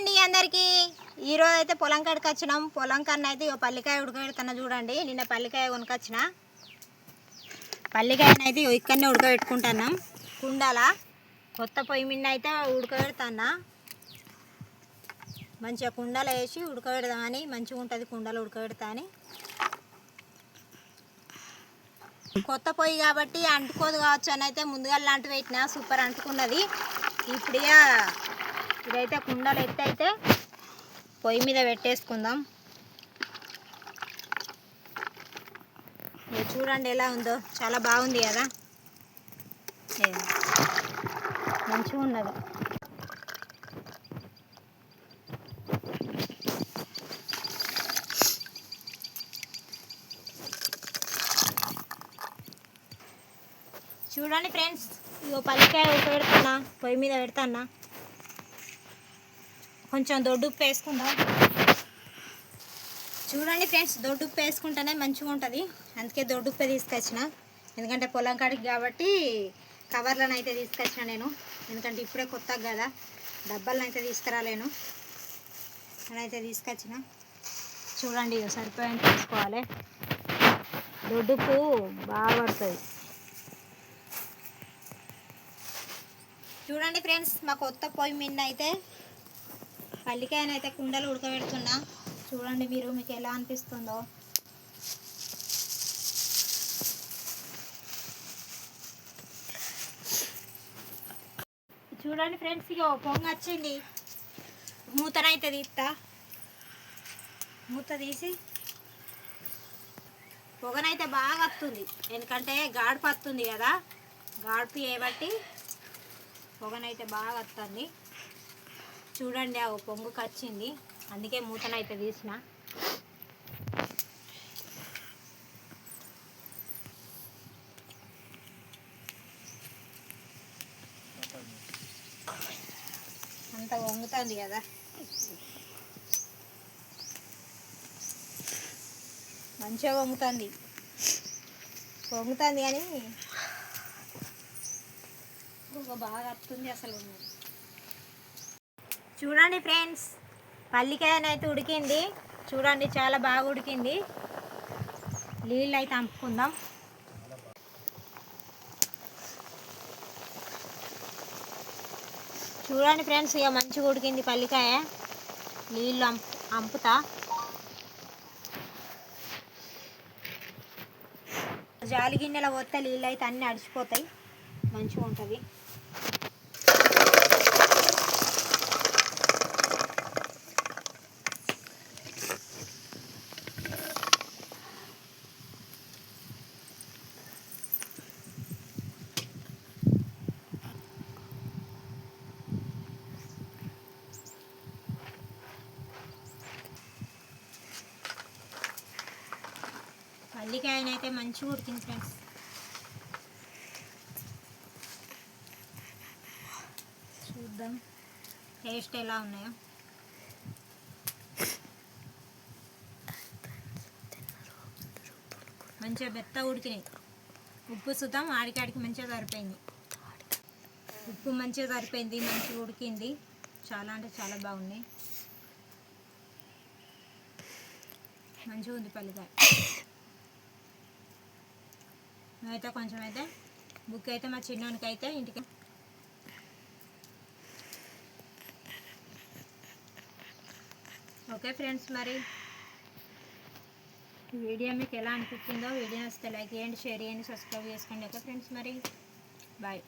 అండి అందరికీ. ఈరోజు అయితే పొలం కాడికి వచ్చినాం. పొలం కన్నా అయితే పల్లికాయ ఉడకబెడుతున్నా చూడండి. నిన్న పల్లికాయ కొనుకొచ్చిన పల్లికాయనైతే ఇక్కడనే ఉడకబెట్టుకుంటున్నాం. కుండాల కొత్త పొయ్యి మీద అయితే ఉడకబెడుతున్నా. మంచిగా కుండలో వేసి ఉడకబెడదామని, మంచిగా ఉంటుంది కుండలో ఉడకబెడతా అని. కొత్త పొయ్యి కాబట్టి అంటుకోదు కావచ్చు అని అయితే ముందుగా లాంటివి పెట్టినా సూపర్ అంటుకున్నది. ఇప్పుడు ఇదైతే కుండలు అయితే పొయ్యి మీద పెట్టేసుకుందాం. మీరు చూడండి ఎలా ఉందో, చాలా బాగుంది కదా, మంచిగా ఉన్నది. చూడండి ఫ్రెండ్స్, ఇగో పల్లికాయ ఉడకబెడుతున్నా, పొయ్యి మీద పెడతాన్నా. కొంచెం దొడ్డుప్పు వేసుకుందాం. చూడండి ఫ్రెండ్స్, దొడ్డుప్పు వేసుకుంటేనే మంచిగా ఉంటుంది. అందుకే దొడ్డుప్పే తీసుకొచ్చిన. ఎందుకంటే పొలం కాడికి కాబట్టి కవర్లను అయితే తీసుకొచ్చిన నేను. ఎందుకంటే ఇప్పుడే కొత్తగా కదా, డబ్బాలను అయితే తీసుకురాలేను. నేనైతే తీసుకొచ్చిన. చూడండి, సరిపోయేంత తీసుకోవాలి. దొడ్డుప్పు బాగా పడుతుంది. చూడండి ఫ్రెండ్స్, మా కొత్త పొయ్యి మీద అయితే పల్లికాయనైతే కుండలు ఉడకబెడుతున్నా. చూడండి మీరు, మీకు ఎలా అనిపిస్తుందో. చూడండి ఫ్రెండ్స్, ఇక పొంగ వచ్చింది. మూతనైతే తీస్తా. మూత తీసి పొగనైతే బాగా వస్తుంది. ఎందుకంటే గాడుపు వస్తుంది కదా, గాడుపు చేయబట్టి పొగనైతే బాగా వస్తుంది. చూడండి, ఆ పొంగుకి వచ్చింది. అందుకే మూతనైతే తీసిన. అంత వంగుతుంది కదా, మంచిగా వంగుతుంది కానీ బాగా వస్తుంది అసలు. చూడండి ఫ్రెండ్స్, పల్లికాయనైతే ఉడికింది. చూడండి, చాలా బాగా ఉడికింది. నీళ్ళు అయితే అంపుకుందాం. చూడండి ఫ్రెండ్స్, ఇక మంచిగా ఉడికింది పల్లికాయ. నీళ్ళు అంపుతా. జాలి గిన్నెలో పోతే నీళ్ళు అయితే అన్నీ అడిచిపోతాయి, మంచిగా ఉంటుంది. పల్లికాయనైతే మంచిగా ఉడికింది ఫ్రెండ్స్. చూద్దాం టేస్ట్ ఎలా ఉన్నాయో. మంచిగా బెత్త ఉడికినాయి. ఉప్పు సుతం ఆడికాడికి మంచిగా సరిపోయింది. ఉప్పు మంచిగా సరిపోయింది, మంచిగా ఉడికింది. చాలా అంటే చాలా బాగున్నాయి. మంచిగా ఉంది పల్లికాయ. అయితే కొంచెం అయితే బుక్ అయితే మా చిన్నోనికి అయితే ఇంటికి. ఓకే ఫ్రెండ్స్, మరి వీడియో మీకు ఎలా అనిపించిందో, వీడియో నచ్చితే లైక్ చేయండి, షేర్ చేయండి, సబ్స్క్రైబ్ చేసుకోండి. ఓకే ఫ్రెండ్స్, మరి బాయ్.